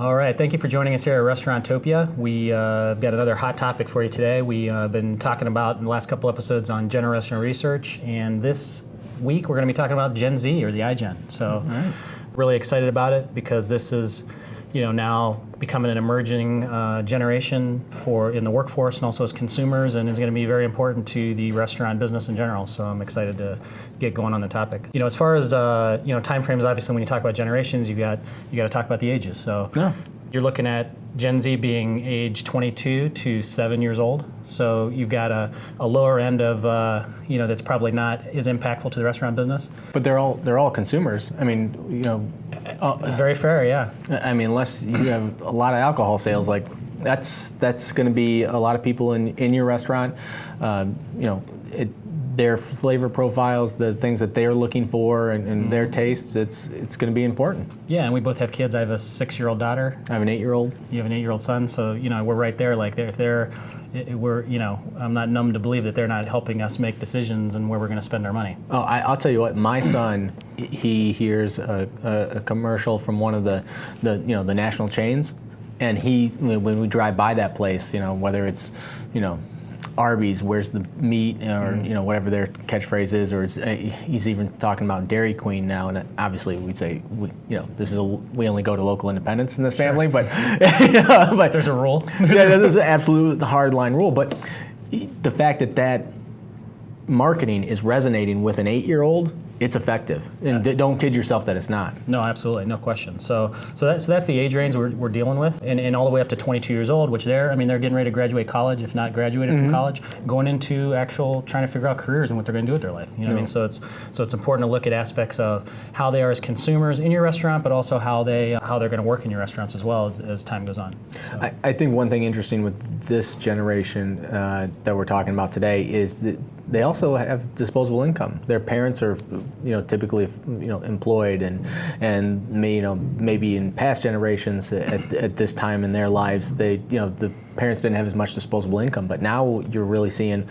All right, thank you for joining us here at Restaurantopia. We got another hot topic for you today. We've been talking about in the last couple episodes on generational research, and this week we're going to be talking about Gen Z, or the iGen. So really excited about it because this is now becoming an emerging generation in the workforce and also as consumers, and is going to be very important to the restaurant business in general. So I'm excited to get going on the topic. As far as time frames, obviously when you talk about generations, you got to talk about the ages. So you're looking at Gen Z being age 22 to 7 years old. So you've got a lower end of that's probably not as impactful to the restaurant business. But they're all consumers. I mean, very fair, yeah. I mean, unless you have a lot of alcohol sales, like that's going to be a lot of people in your restaurant. Their flavor profiles, the things that they're looking for, and their taste, it's going to be important. Yeah, and we both have kids. I have a 6-year-old daughter. I have an 8-year-old. You have an 8-year-old son, so we're right there. Like I'm not numb to believe that they're not helping us make decisions and where we're going to spend our money. Oh, I'll tell you what. My son, he hears a commercial from one of the national chains, and when we drive by that place, whether it's Arby's, where's the meat, or whatever their catchphrase is, or he's even talking about Dairy Queen now, and obviously we'd say we only go to local independents in this family, but but there's a rule. There's an absolute hard line rule, but the fact that marketing is resonating with an 8-year-old, it's effective, and don't kid yourself that it's not. No, absolutely, no question. So that's the age range we're dealing with, and all the way up to 22 years old, which they're getting ready to graduate college, if not graduated from college, going into trying to figure out careers and what they're going to do with their life. What I mean? So it's important to look at aspects of how they are as consumers in your restaurant, but also how they're going to work in your restaurants as well as time goes on. So. I think one thing interesting with this generation that we're talking about today is that they also have disposable income. Their parents are, typically, employed, and maybe in past generations at this time in their lives, the parents didn't have as much disposable income. But now you're really seeing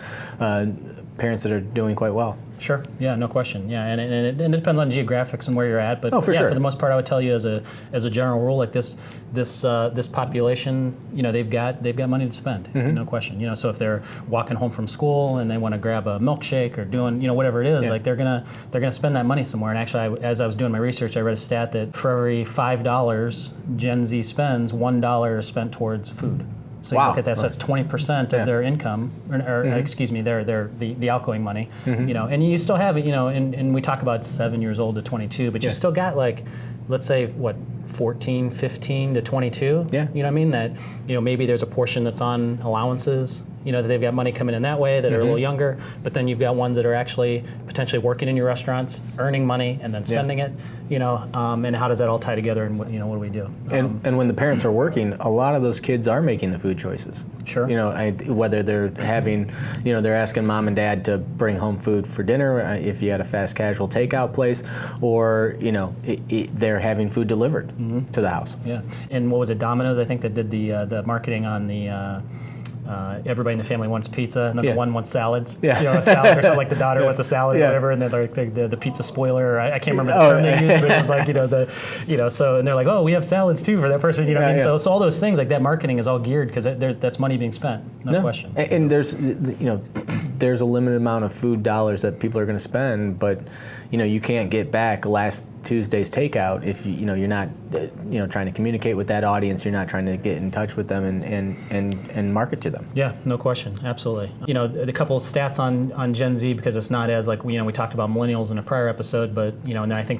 parents that are doing quite well. Sure. Yeah. No question. Yeah, and it depends on geographics and where you're at. But sure. For the most part, I would tell you as a general rule, like this population, they've got money to spend. No question. So if they're walking home from school and they want to grab a milkshake or doing whatever it is, like they're gonna spend that money somewhere. And actually, as I was doing my research, I read a stat that for every $5 Gen Z spends, $1 is spent towards food. So you look at that, so that's 20% of their income, or excuse me, the outgoing money, and you still have it, and we talk about 7 years old to 22, but you still got let's say 14, 15 to 22. Yeah. You know what I mean? That maybe there's a portion that's on allowances, that they've got money coming in that way that are a little younger, but then you've got ones that are actually potentially working in your restaurants, earning money, and then spending it, and how does that all tie together, and what do we do? And when the parents are working, a lot of those kids are making the food choices. Sure. Whether they're having, they're asking mom and dad to bring home food for dinner if you had a fast casual takeout place, or, they're having food delivered to the house. Yeah. And what was it, Domino's, I think, that did the marketing on the everybody in the family wants pizza, and then the one wants salads. Yeah. A salad or something, like the daughter wants a salad or whatever, and then the pizza spoiler. I can't remember the term they used, but it was like so, and they're like, oh, we have salads too for that person. What I mean? So all those things like that marketing is all geared because that's money being spent. No question. And there's there's a limited amount of food dollars that people are going to spend, but you can't get back last Tuesday's takeout if you're not trying to communicate with that audience. You're not trying to get in touch with them and market to them. Yeah, no question, absolutely. A couple of stats on Gen Z, because it's not as we talked about millennials in a prior episode, but and I think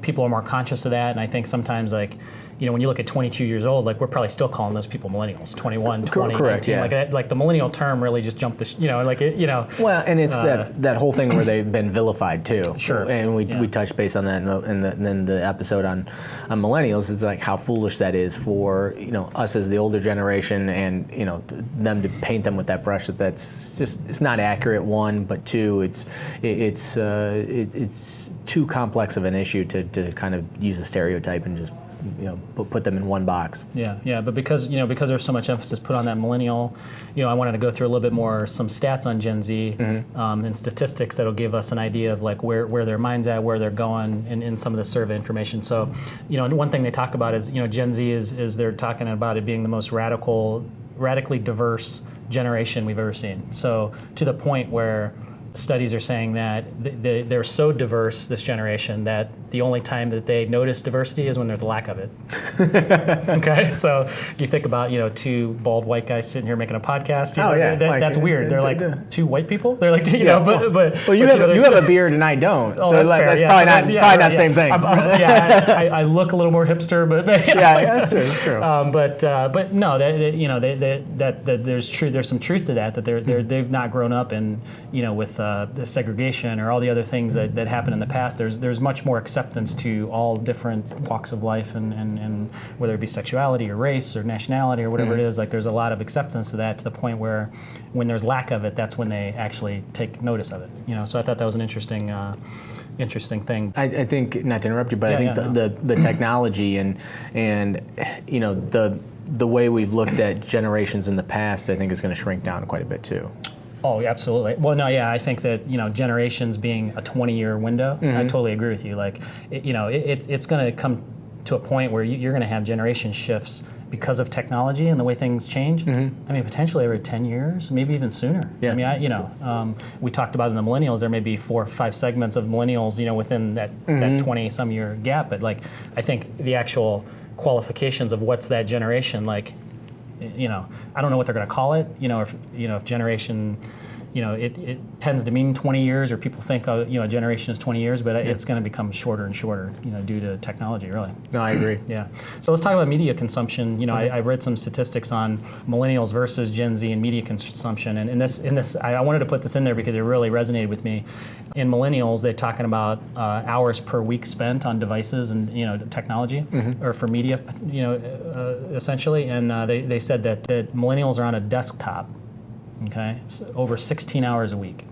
people are more conscious of that, and I think sometimes when you look at 22 years old, we're probably still calling those people millennials, 21, 20, correct, 19, yeah. The millennial term really just jumped Well, and it's that whole thing where they've been vilified too. Sure. And we touched base on that in the episode on millennials. It's like how foolish that is for us as the older generation, and them to paint them with that brush that's just, it's not accurate. One, but two, it's too complex of an issue to kind of use a stereotype and just put them in one box. Yeah, but because there's so much emphasis put on that millennial, I wanted to go through a little bit more some stats on Gen Z and statistics that'll give us an idea of like where their mind's at, where they're going, in some of the survey information. So, one thing they talk about is Gen Z is they're talking about it being the most radically diverse generation we've ever seen. So to the point where studies are saying that they're so diverse, this generation, that the only time that they notice diversity is when there's a lack of it. Okay, so you think about two bald white guys sitting here making a podcast. That's weird. They're like two white people. They're like you have a beard and I don't. Oh, so that's probably not the same thing. I look a little more hipster, but that's true. But no, that there's some truth to that they've not grown up in with the segregation or all the other things that happened in the past. There's much more acceptance to all different walks of life and whether it be sexuality or race or nationality or whatever it is. Like there's a lot of acceptance to that, to the point where when there's lack of it, that's when they actually take notice of it. So I thought that was an interesting thing. I think, not to interrupt you, but I think the technology and the way we've looked at generations in the past, I think is going to shrink down quite a bit too. Oh, absolutely. Well, no, yeah, I think that generations being a 20-year window, I totally agree with you. Like, it's going to come to a point where you're going to have generation shifts because of technology and the way things change. I mean, potentially every 10 years, maybe even sooner. Yeah. I mean, we talked about in the millennials, there may be 4 or 5 segments of millennials, within that 20-some year gap. But like, I think the actual qualifications of what's that generation, like, I don't know what they're going to call it. If generation, it tends to mean 20 years, or people think a generation is 20 years, but it's going to become shorter and shorter, due to technology, really. No, I agree. Yeah. So let's talk about media consumption. I read some statistics on millennials versus Gen Z and media consumption, and in this, I wanted to put this in there because it really resonated with me. In millennials, they're talking about hours per week spent on devices and technology, or for media, essentially, and they said that millennials are on a desktop. Okay, so over 16 hours a week.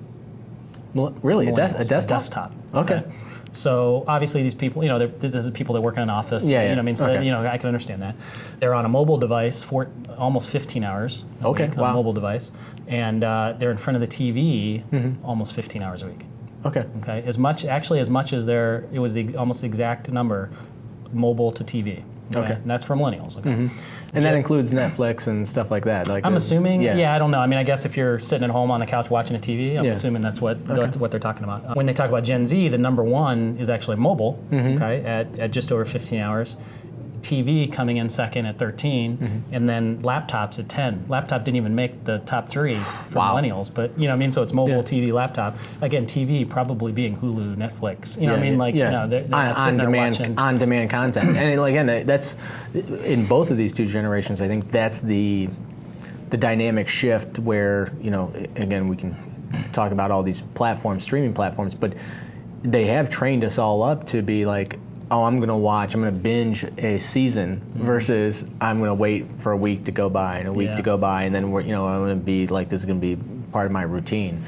Really, a desktop? Okay. So obviously these people, this is people that work in an office. Yeah. So I can understand that. They're on a mobile device for almost 15 hours a week on a mobile device, and they're in front of the TV almost 15 hours a week. Okay. As much as it was the almost exact number, mobile to TV. Okay. And that's for millennials. Okay. And that includes Netflix and stuff like that. Like I'm assuming. Yeah, I don't know. I mean, I guess if you're sitting at home on the couch watching a TV, I'm assuming that's what they're talking about. When they talk about Gen Z, the number one is actually mobile. Okay, at just over 15 hours. TV coming in second at 13, and then laptops at 10. Laptop didn't even make the top 3 for millennials, but so it's mobile, TV, laptop. Again, TV probably being Hulu, Netflix. They're on demand content. And again, that's in both of these two generations. I think that's the dynamic shift where again, we can talk about all these streaming platforms, but they have trained us all up to be like, oh, I'm going to binge a season versus I'm going to wait for a week to go by and a week to go by, and then I'm going to be like, this is going to be part of my routine.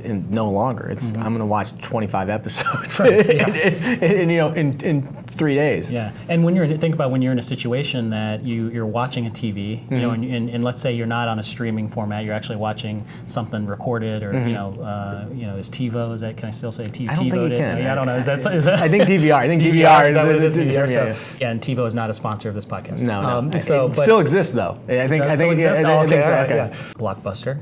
And no longer. It's I'm going to watch 25 episodes in 3 days. Yeah, and when you're in a situation that you're watching a TV, and let's say you're not on a streaming format, you're actually watching something recorded, or is TiVo? Can I still say TiVo? I don't think you can. I don't know. Is that? I think DVR. I think DVR is that what it is? DVR. Yeah, and TiVo is not a sponsor of this podcast. No. It still exists though. I think. Blockbuster.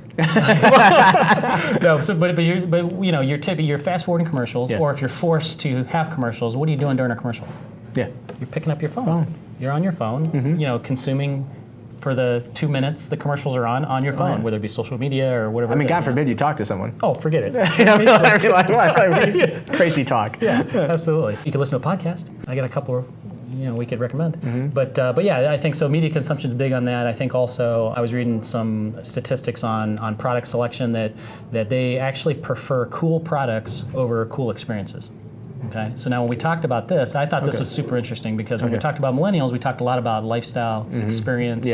No. So, but you're fast forwarding commercials, or if you're forced to have commercials, what are you doing during a commercial? Yeah, you're picking up your phone. You're on your phone, consuming for the 2 minutes the commercials are on your phone, whether it be social media or whatever. I mean, God forbid you talk to someone. Oh, forget it. Crazy talk. Yeah, absolutely. You can listen to a podcast. I got a couple we could recommend. But yeah, I think so. Media consumption is big on that. I think also I was reading some statistics on product selection that they actually prefer cool products over cool experiences. Okay, so now when we talked about this, I thought this was super interesting because when we talked about millennials, we talked a lot about lifestyle, experience,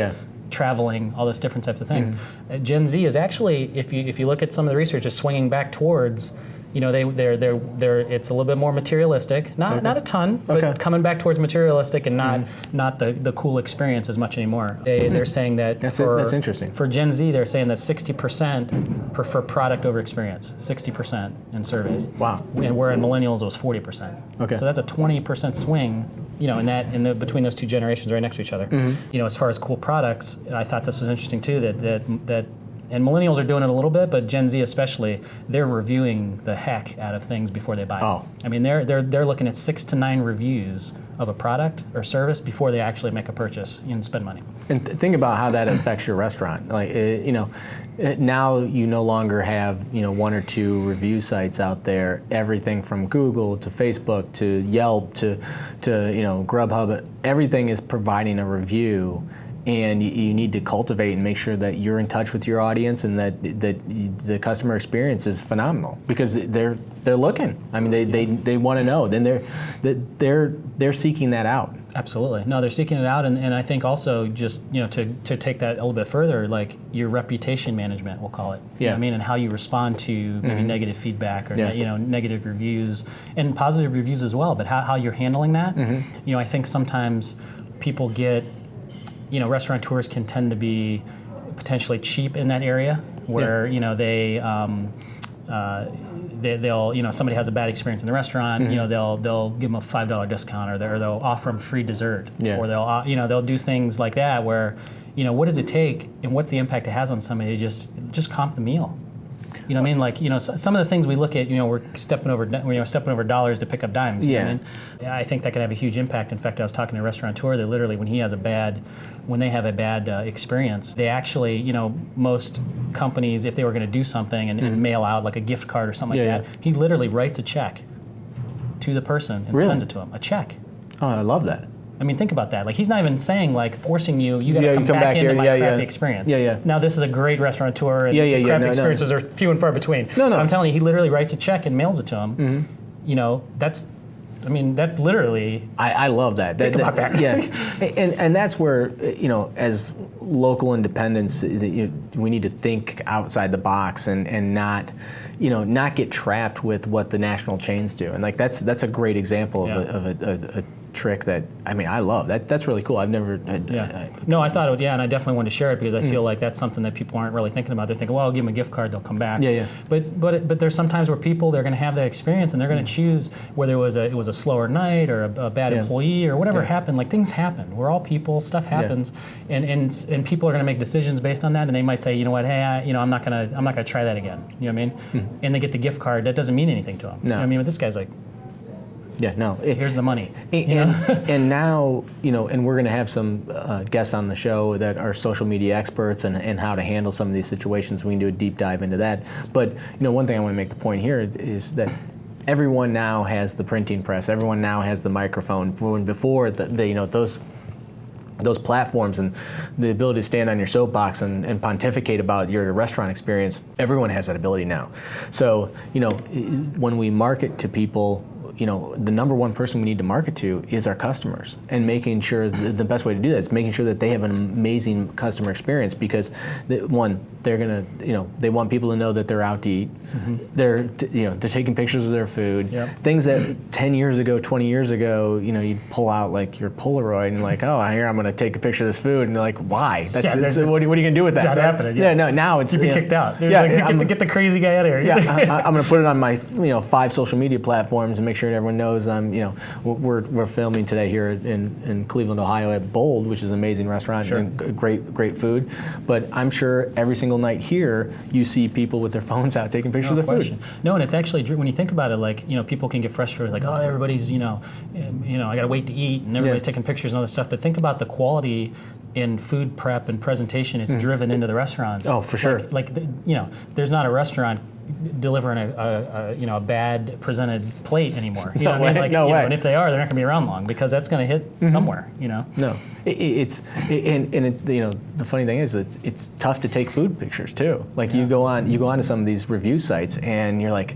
traveling, all those different types of things. Gen Z is actually, if you look at some of the research, is swinging back towards you know, they're it's a little bit more materialistic, not a ton, but Okay. coming back towards materialistic and not the cool experience as much anymore. They're saying that That's interesting. For Gen Z, they're saying that 60% prefer product over experience, 60% in surveys. Wow. And where in millennials it was 40%. Okay. So that's a 20% swing, you know, between those two generations right next to each other. You know, as far as cool products, I thought this was interesting too, that and millennials are doing it a little bit, but Gen Z especially, they're reviewing the heck out of things before they buy Oh. it. I mean, they're looking at 6 to 9 reviews of a product or service before they actually make a purchase and spend money. And think about how that affects your restaurant. Like, you know, now you no longer have, you know, 1 or 2 review sites out there. Everything from Google to Facebook to Yelp to you know, Grubhub, everything is providing a review. And you need to cultivate and make sure that you're in touch with your audience and that the customer experience is phenomenal, because they're looking. I mean, they want to know. Then they're seeking that out. Absolutely. No, they're seeking it out, and I think also just, you know, to take that a little bit further, like your reputation management, we'll call it. You know what I mean, and how you respond to maybe negative feedback or you know, negative reviews and positive reviews as well. But how you're handling that. You know, I think sometimes people get, you know, restaurateurs can tend to be potentially cheap in that area where you know they'll, you know, somebody has a bad experience in the restaurant, you know, they'll give them a $5 discount, or they'll offer them free dessert, or they'll you know, they'll do things like that where, you know, what does it take and what's the impact it has on somebody to just comp the meal. You know what I mean? Like, you know, some of the things we look at, you know, we're stepping over dollars to pick up dimes. You know what I mean? I think that can have a huge impact. In fact, I was talking to a restaurateur that literally, when they have a bad experience, they actually, you know, most companies, if they were going to do something and mail out like a gift card or something like that, he literally writes a check to the person and sends it to them. A check. Oh, I love that. I mean, think about that. Like, he's not even saying, like, forcing you got to come back into here. my crappy experience. Now, this is a great restaurateur, and crappy experiences are few and far between. No. But I'm telling you, he literally writes a check and mails it to him. You know, that's literally... I love that. Think about that. Yeah. And that's where, you know, as local independents, we need to think outside the box and not, you know, not get trapped with what the national chains do. And, like, that's a great example of a trick that, I mean, I love. That's really cool. I've never... No, I thought it was, and I definitely wanted to share it because I feel like that's something that people aren't really thinking about. They're thinking, well, I'll give them a gift card, they'll come back. But there's sometimes where people, they're going to have that experience and they're going to choose whether it was a slower night or a bad employee or whatever happened. Like, things happen. We're all people. Stuff happens, and people are going to make decisions based on that. And they might say, you know what, hey, I'm not gonna try that again. You know what I mean? And they get the gift card. That doesn't mean anything to them. You know what I mean? But this guy's like, here's the money. And now, you know, and we're going to have some guests on the show that are social media experts and how to handle some of these situations. We can do a deep dive into that. But, you know, one thing I want to make the point here is that everyone now has the printing press. Everyone now has the microphone. Before, you know, those platforms and the ability to stand on your soapbox and pontificate about your restaurant experience, everyone has that ability now. So, you know, when we market to people, you know, the number one person we need to market to is our customers, and making sure the best way to do that is making sure that they have an amazing customer experience, because they're gonna, you know, they want people to know that they're out to eat. They're taking pictures of their food. Things that 10 years ago, 20 years ago, you know, you'd pull out like your Polaroid and like, oh, here I'm gonna take a picture of this food, and they're like, why? What are you gonna do with that? Not happening. No, now it's you'd be kicked out. Get the crazy guy out of here. I'm gonna put it on my 5 social media platforms and make sure everyone knows I'm, you know, we're filming today here in Cleveland, Ohio at Bold, which is an amazing restaurant and great food. But I'm sure every single night here you see people with their phones out taking pictures of their food. No, and it's actually, when you think about it, like, you know, people can get frustrated, like, oh, everybody's, you know, I gotta wait to eat, and everybody's taking pictures and all this stuff. But think about the quality in food prep and presentation it's driven into the restaurants. Oh, for sure. Like you know, there's not a restaurant delivering a bad presented plate anymore. You know what I mean? Like, no way. And if they are, they're not gonna be around long, because that's gonna hit somewhere. You know. No, you know, the funny thing is it's tough to take food pictures too. Like you go on to some of these review sites and you're like,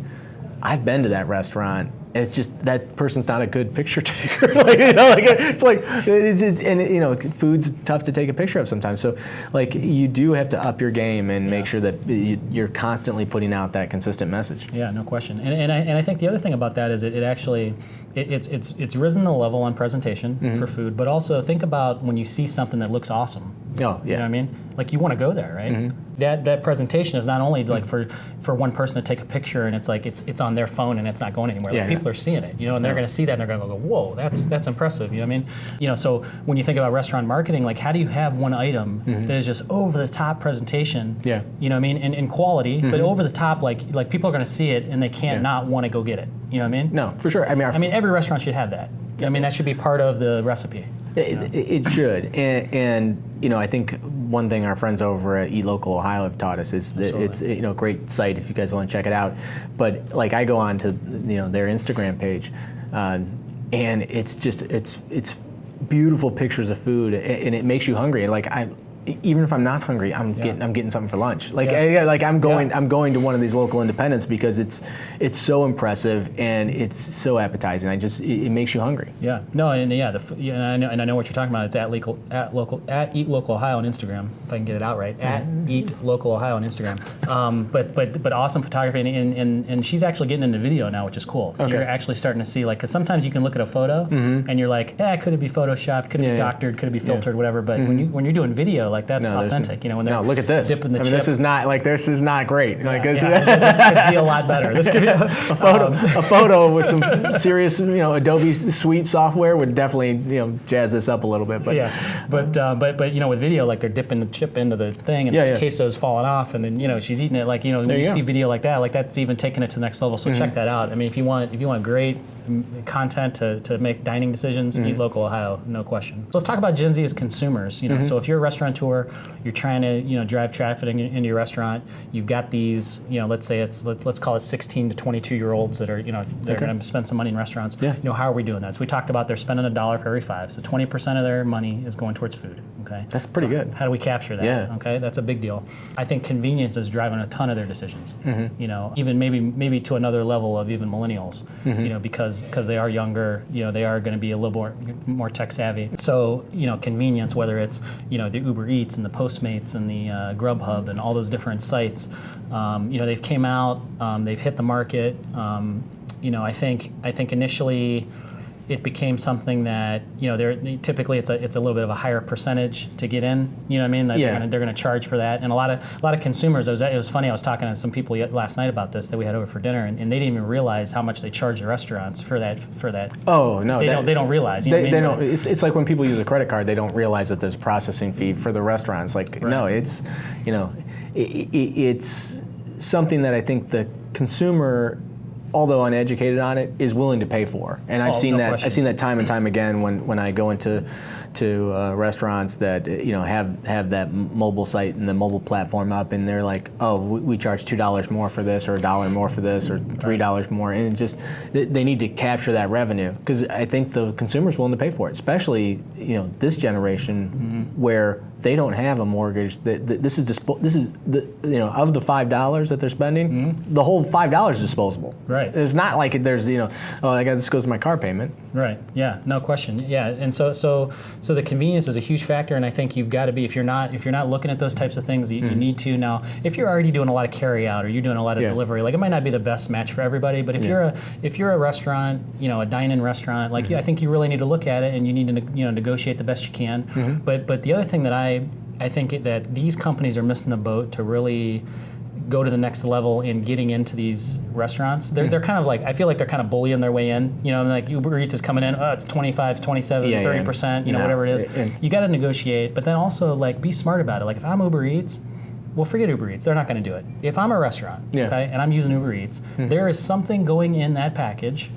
I've been to that restaurant it's just that person's not a good picture taker. Like, you know, like and you know, food's tough to take a picture of sometimes. So like you do have to up your game and make sure that you're constantly putting out that consistent message. Yeah, no question. And I think the other thing about that is it's risen the level on presentation for food, but also think about when you see something that looks awesome. Oh, yeah. You know what I mean? Like you want to go there, right? That presentation is not only like for one person to take a picture and it's like it's on their phone and it's not going anywhere. Like people are seeing it, you know, and they're going to see that and they're going to go, whoa, that's impressive. You know what I mean? You know, so when you think about restaurant marketing, like how do you have one item that is just over the top presentation? Yeah. You know what I mean? In quality, but over the top, like people are going to see it and they can't not want to go get it. You know what I mean? No, for sure. I mean, every restaurant should have that. I mean, that should be part of the recipe. It should, and you know, I think one thing our friends over at Eat Local Ohio have taught us is that it's a great site if you guys want to check it out. But like I go on to their Instagram page, and it's just it's beautiful pictures of food, and it makes you hungry. Like even if I'm not hungry, I'm getting something for lunch. Like I'm going to one of these local independents because it's so impressive and it's so appetizing. It makes you hungry. Yeah. No. And I know what you're talking about. It's at Eat Local Ohio on Instagram. If I can get it out right. At Eat Local Ohio on Instagram. But awesome photography and she's actually getting into video now, which is cool. So you're actually starting to see because sometimes you can look at a photo and you're like, could it be photoshopped? Could it be doctored? Could it be filtered? Whatever. But when you're doing video. Like that's authentic, you know. When they're look at this. Dipping the chip. This is not great. Yeah, this could be a lot better. This could be a photo with some serious, Adobe Suite software would definitely, jazz this up a little bit. But but with video, like they're dipping the chip into the thing, and the queso's falling off, and then she's eating it. Like when you see video like that, like that's even taking it to the next level. So check that out. I mean, if you want great content to make dining decisions, Eat Local Ohio, no question. So let's talk about Gen Z as consumers. So if you're a restaurateur, you're trying to drive traffic into your restaurant. You've got these, let's say let's call it 16 to 22 year olds that are they're going to spend some money in restaurants. Yeah. How are we doing that? So we talked about they're spending $1 for every 5. So 20% of their money is going towards food. Okay, that's pretty good. How do we capture that? Yeah. Okay, that's a big deal. I think convenience is driving a ton of their decisions. Even maybe to another level of even millennials. Because they are younger. They are going to be a little more tech savvy. So convenience, whether it's the Uber Eats and the Postmates and the Grubhub and all those different sites, they've came out, they've hit the market. I think initially it became something that typically it's a little bit of a higher percentage to get in. You know what I mean? They're going to charge for that, and a lot of consumers. It was funny. I was talking to some people last night about this that we had over for dinner, and they didn't even realize how much they charge the restaurants for that. Oh no, they don't realize. They don't. It's like when people use a credit card, they don't realize that there's a processing fee for the restaurants. Like no, it's it's something that I think the consumer, although uneducated on it, is willing to pay for, and I've seen that. Question. I've seen that time and time again when I go into restaurants that have that mobile site and the mobile platform up, and they're like, oh, we charge $2 more for this, or $1 more for this, or $3 more, and it's just they need to capture that revenue because I think the consumer's willing to pay for it, especially this generation where they don't have a mortgage. This is of the $5 that they're spending, the whole $5 is disposable. Right. This goes to my car payment. Right. Yeah. No question. Yeah. And so the convenience is a huge factor, and I think you've got to be if you're not looking at those types of things, you need to. Now, if you're already doing a lot of carry out or you're doing a lot of delivery, like it might not be the best match for everybody, but if you're a restaurant, a dine-in restaurant, like I think you really need to look at it and you need to negotiate the best you can. But the other thing that I think that these companies are missing the boat to really go to the next level in getting into these restaurants. They're kind of like, I feel like they're kind of bullying their way in. Like Uber Eats is coming in, it's 25, 27, 30%, whatever it is. You got to negotiate, but then also like be smart about it. Like if I'm Uber Eats, well, forget Uber Eats. They're not going to do it. If I'm a restaurant, okay, and I'm using Uber Eats, there is something going in that package,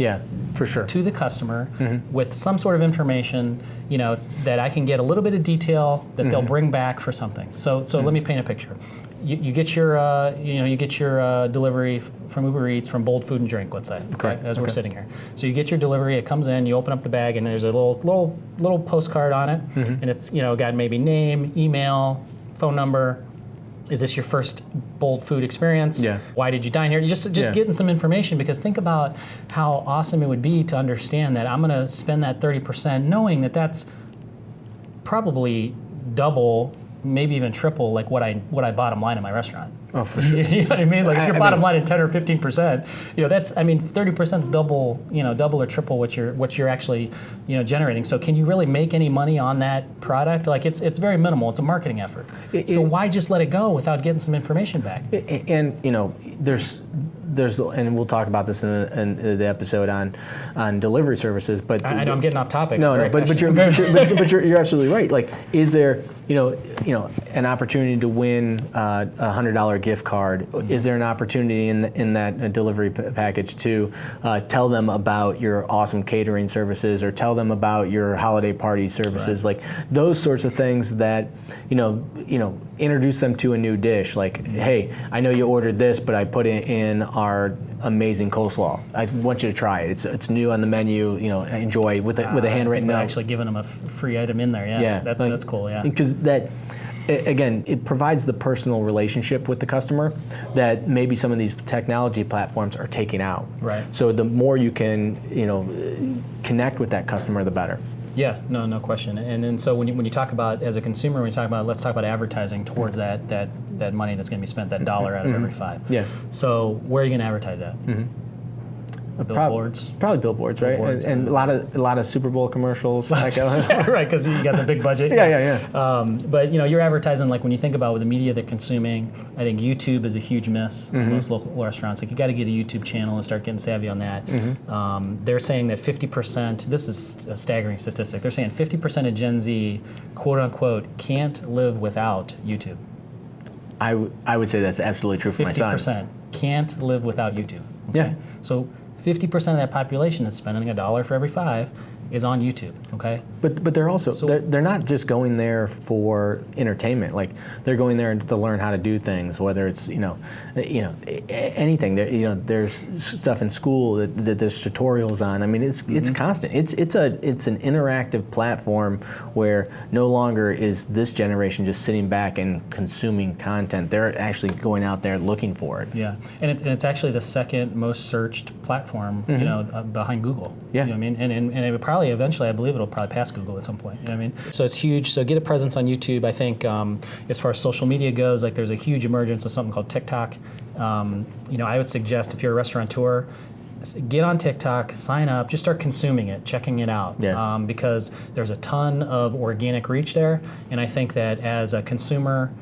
for sure, to the customer with some sort of information, that I can get a little bit of detail that they'll bring back for something. So let me paint a picture. You get your delivery from Uber Eats from Bold Food and Drink, let's say, as we're sitting here. So you get your delivery, it comes in, you open up the bag, and there's a little postcard on it, and it's got maybe name, email, phone number, Is this your first bold food experience? Yeah. Why did you dine here? Just Yeah. getting some information, because think about how awesome it would be to understand that I'm going to spend that 30% knowing that that's probably double, maybe even triple, like what I bottom line in my restaurant. Oh, for sure. You know what I mean? Like if your bottom mean- line is 10 or 15%, that's 30% is double, double or triple what you're actually, generating. So can you really make any money on that product? Like it's very minimal. It's a marketing effort. So why just let it go without getting some information back? And there's and we'll talk about this in the episode on delivery services. But I know I'm getting off topic. No, but you're absolutely right. Like, is there an opportunity to win a $100 gift card? Is there an opportunity in that delivery package to tell them about your awesome catering services, or tell them about your holiday party services? Right. Like those sorts of things that introduce them to a new dish. Like, hey, I know you ordered this, but I put it in our amazing coleslaw. I want you to try it. It's new on the menu. Enjoy with a handwritten note. Actually giving them a free item in there. Yeah, that's cool. Yeah, because that. Again, it provides the personal relationship with the customer that maybe some of these technology platforms are taking out. Right. So the more you can, connect with that customer, the better. Yeah, no question. And so when you talk about, as a consumer, let's talk about advertising towards that money that's going to be spent, that dollar out of every $5. Yeah. So where are you going to advertise that? Billboards. Probably billboards, right? Billboards, and a lot of Super Bowl commercials. Yeah, right, because you got the big budget. Yeah. But you're advertising, like when you think about with the media they're consuming, I think YouTube is a huge miss in most local restaurants. Like you got to get a YouTube channel and start getting savvy on that. They're saying that 50%, this is a staggering statistic, they're saying 50% of Gen Z, quote unquote, can't live without YouTube. I would say that's absolutely true for my son. 50% can't live without YouTube. Okay? Yeah. So 50% of that population that's spending $1 for every $5 is on YouTube. Okay. But they're also they're not just going there for entertainment. Like they're going there to learn how to do things. Whether it's anything. There's stuff in school that there's tutorials on. I mean, it's constant. It's an interactive platform where no longer is this generation just sitting back and consuming content. They're actually going out there looking for it. Yeah, and it's actually the second most searched platform, behind Google. Yeah. You know what I mean? And it would probably eventually, I believe it'll probably pass Google at some point. You know what I mean? So it's huge. So get a presence on YouTube. I think as far as social media goes, like there's a huge emergence of something called TikTok. I would suggest if you're a restaurateur, get on TikTok, sign up, just start consuming it, checking it out. Yeah. Because there's a ton of organic reach there. And I think that as a consumer,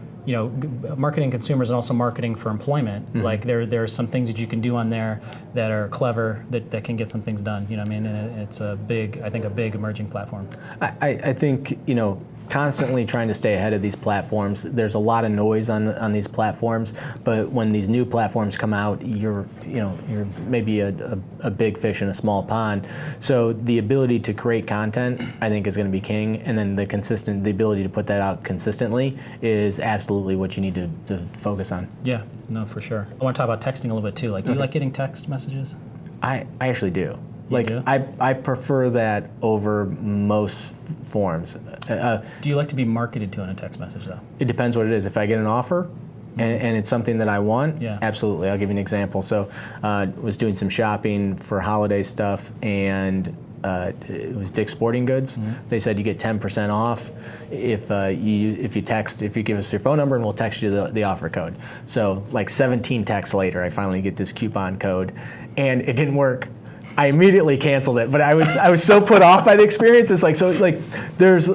marketing consumers and also marketing for employment, like there are some things that you can do on there that are clever that can get some things done. You know what I mean? And it's a big emerging platform. I think, constantly trying to stay ahead of these platforms. There's a lot of noise on these platforms, but when these new platforms come out, you're maybe a big fish in a small pond. So the ability to create content, I think, is going to be king, and then the ability to put that out consistently is absolutely what you need to focus on. Yeah, no, for sure. I want to talk about texting a little bit too. Like, do you like getting text messages? I actually do. You do? I prefer that over most forms. Do you like to be marketed to in a text message though? It depends what it is. If I get an offer and it's something that I want, Yeah. absolutely. I'll give you an example. So was doing some shopping for holiday stuff, and it was Dick's Sporting Goods. They said you get 10% off if you give us your phone number, and we'll text you the offer code. So like 17 texts later, I finally get this coupon code, and it didn't work. I immediately canceled it, but I was so put off by the experience. It's there's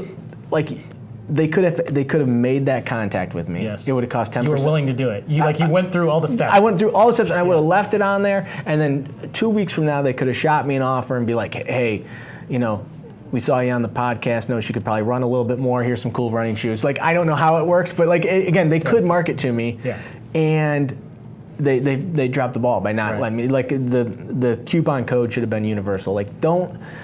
they could have made that contact with me. Yes. It would have cost 10%. You were willing to do it. You went through all the steps. I went through all the steps, and I would have left it on there. And then 2 weeks from now, they could have shot me an offer and be like, "Hey, we saw you on the podcast. Noticed you could probably run a little bit more. Here's some cool running shoes." Like, I don't know how it works, but again, they could market to me. Yeah. And they dropped the ball by not letting me. Like the coupon code should have been universal. Like,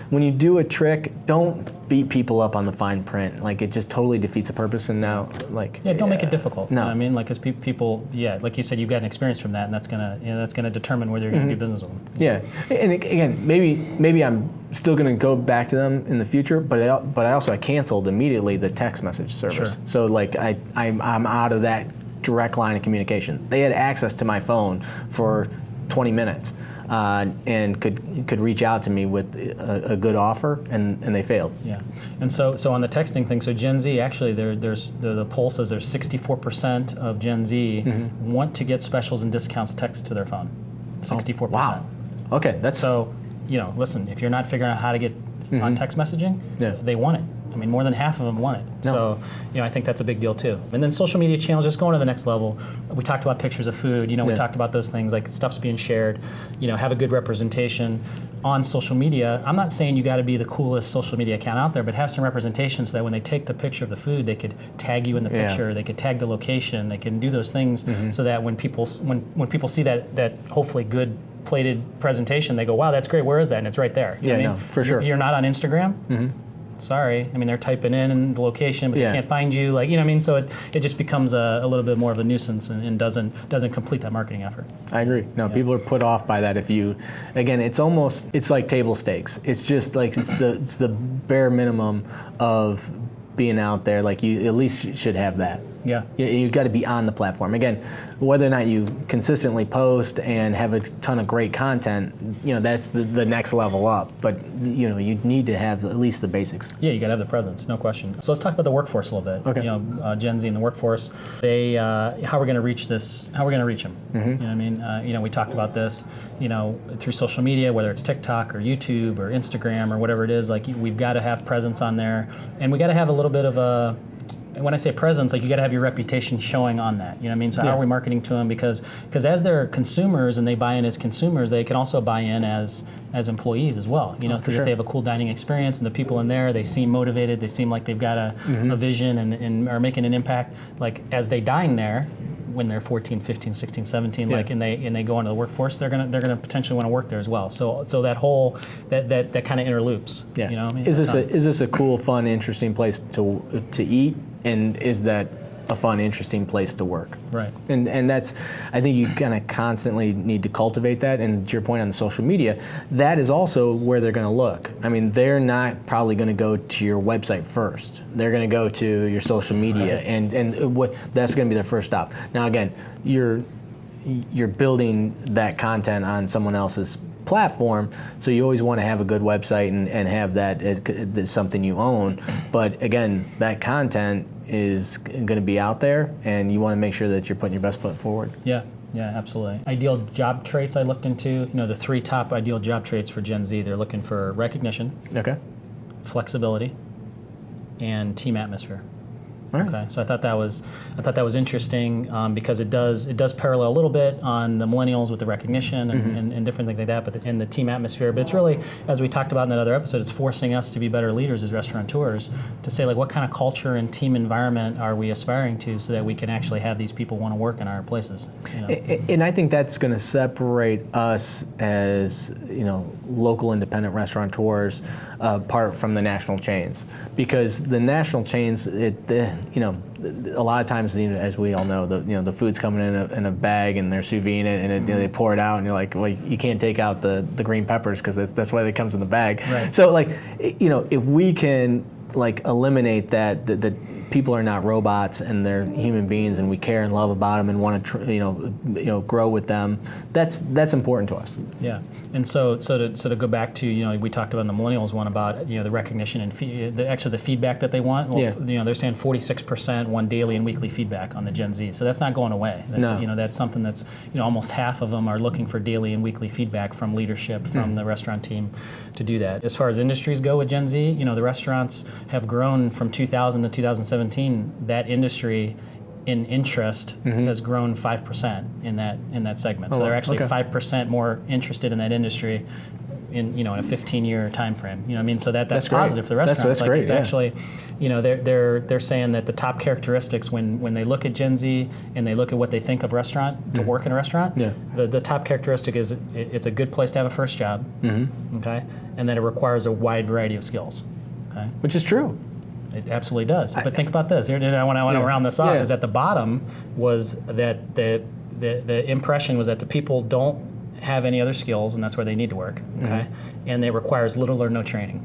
when you do a trick, don't beat people up on the fine print. Like, it just totally defeats the purpose. And now, don't make it difficult. No. You know what I mean, like, because people, like you said, you've got an experience from that, and that's gonna determine whether you're gonna do business with them. Yeah, and again, maybe I'm still gonna go back to them in the future, but I canceled immediately the text message service. Sure. So I'm out of that direct line of communication. They had access to my phone for 20 minutes and could reach out to me with a good offer, and they failed. Yeah, and so on the texting thing, so Gen Z, actually there's the poll says there's 64% of Gen Z want to get specials and discounts text to their phone. 64%. Wow. Okay, that's So, listen, if you're not figuring out how to get on text messaging, they want it. I mean, more than half of them want it. No. So, I think that's a big deal too. And then social media channels, just going to the next level. We talked about pictures of food. We talked about those things, like stuff's being shared. Have a good representation on social media. I'm not saying you got to be the coolest social media account out there, but have some representation so that when they take the picture of the food, they could tag you in the picture. They could tag the location. They can do those things so that when people see that hopefully good plated presentation, they go, wow, that's great. Where is that? And it's right there. You know what I mean? For sure. You're not on Instagram? Sorry. I mean, they're typing in the location, but they can't find you. Like, you know what I mean? So it just becomes a little bit more of a nuisance and doesn't complete that marketing effort. I agree. No, people are put off by that. Again, it's like table stakes. It's just like it's the bare minimum of being out there. Like, you at least should have that. Yeah. You've got to be on the platform. Again, whether or not you consistently post and have a ton of great content, that's the next level up. But you need to have at least the basics. Yeah, you got to have the presence, no question. So let's talk about the workforce a little bit. Okay. Gen Z and the workforce. How we're going to reach this? How we're going to reach them? You know what I mean? We talked about this. Through social media, whether it's TikTok or YouTube or Instagram or whatever it is. Like, we've got to have presence on there, and we got to have a little bit of a. And when I say presence, like, you got to have your reputation showing on that. You know what I mean? So how are we marketing to them? Because as they're consumers and they buy in as consumers, they can also buy in as employees as well. Because if they have a cool dining experience and the people in there, they seem motivated, they seem like they've got a vision and are making an impact. Like, as they dine there, when they're 14, 15, 16, 17, like, and they go into the workforce, they're gonna potentially want to work there as well. So that whole that kind of interloops. Yeah. You know what I mean? Is this a cool, fun, interesting place to eat? And is that a fun, interesting place to work? Right. And that's, I think you kind of constantly need to cultivate that. And to your point on the social media, that is also where they're going to look. I mean, they're not probably going to go to your website first. They're going to go to your social media, right. and that's going to be their first stop. Now, again, you're building that content on someone else's platform, so you always want to have a good website and have that as something you own. But again, that content is going to be out there, and you want to make sure that you're putting your best foot forward. Yeah, absolutely. Ideal job traits I looked into, the 3 top ideal job traits for Gen Z. They're looking for recognition, Okay. flexibility, and team atmosphere. All right. Okay, so I thought that was interesting because it does parallel a little bit on the millennials with the recognition and different things like that, but in the team atmosphere. But it's really, as we talked about in that other episode, it's forcing us to be better leaders as restaurateurs, to say, like, what kind of culture and team environment are we aspiring to so that we can actually have these people want to work in our places. And I think that's going to separate us as local independent restaurateurs apart from the national chains, because the national chains, a lot of times, as we all know, the food's coming in a bag and they're sous vide it, and they pour it out, and you're like, well, you can't take out the green peppers because that's why it comes in the bag. Right. So, like, if we can, like, eliminate that people are not robots and they're human beings, and we care and love about them and want to grow with them, that's important to us. Yeah. And so to go back to, we talked about in the millennials one about, the recognition and the feedback that they want. Well, they're saying 46% want daily and weekly feedback on the Gen Z. So that's not going away. That's, No. That's something that's, almost half of them are looking for daily and weekly feedback from leadership, from the restaurant team to do that. As far as industries go with Gen Z, the restaurants have grown from 2000 to 2017. That industry in interest has grown 5% in that segment. So they're actually 5% more interested in that industry in a 15-year time frame. You know what I mean? So that's positive for the restaurants. That's great. It's actually, they're saying that the top characteristics when they look at Gen Z and they look at what they think of restaurant to work in a restaurant, the top characteristic is it's a good place to have a first job, okay, and that it requires a wide variety of skills, okay, Which is true. It absolutely does. But think about this. Here, I want to round this off. Is at the bottom was that the impression was that the people don't have any other skills, and that's where they need to work. Okay, and it requires little or no training.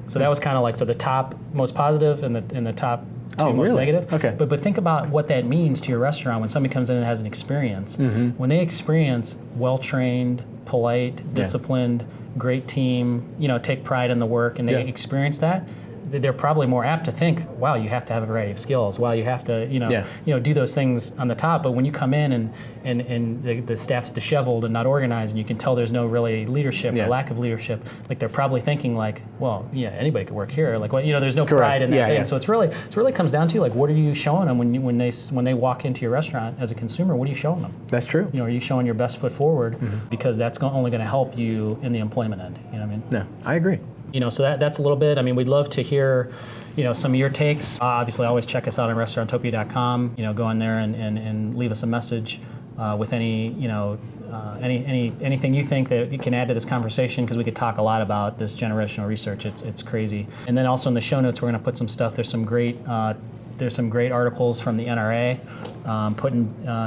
So that was kind of like, so the top most positive and the top Oh, most really? negative. Okay. But think about what that means to your restaurant when somebody comes in and has an experience. When they experience well-trained, polite, disciplined, great team, take pride in the work, and they experience that, they're probably more apt to think, wow, you have to have a variety of skills. Wow, you have to, do those things on the top. But when you come in and the staff's disheveled and not organized, and you can tell there's no really leadership or lack of leadership, like they're probably thinking like, well, yeah, anybody could work here. Like, well, there's no pride in that thing. So it really comes down to like, what are you showing them when they walk into your restaurant as a consumer? What are you showing them? That's true. Are you showing your best foot forward? Because that's only going to help you in the employment end. You know what I mean? No, I agree. So that's a little bit. I mean, we'd love to hear, some of your takes. Obviously, always check us out on restauranttopia.com. Go in there and leave us a message with any, anything you think that you can add to this conversation, because we could talk a lot about this generational research. It's crazy. And then also in the show notes, we're going to put some stuff. There's some great articles from the NRA.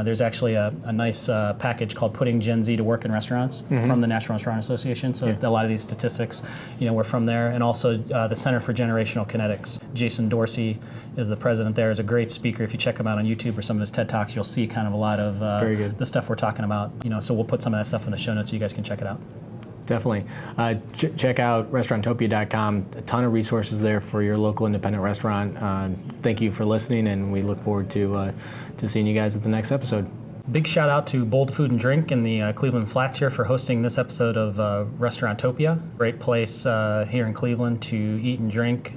There's actually a nice package called Putting Gen Z to Work in Restaurants from the National Restaurant Association. So a lot of these statistics, were from there. And also the Center for Generational Kinetics. Jason Dorsey is the president there. Is a great speaker. If you check him out on YouTube or some of his TED Talks, you'll see kind of a lot of the stuff we're talking about. So we'll put some of that stuff in the show notes so you guys can check it out. Definitely. Check out restauranttopia.com. A ton of resources there for your local independent restaurant. Thank you for listening, and we look forward to seeing you guys at the next episode. Big shout out to Bold Food and Drink in the Cleveland Flats here for hosting this episode of Restauranttopia. Great place here in Cleveland to eat and drink,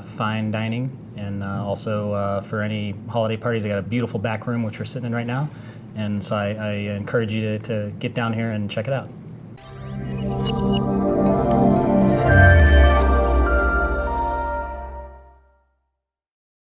fine dining, and also for any holiday parties. They got a beautiful back room, which we're sitting in right now. And so I encourage you to get down here and check it out.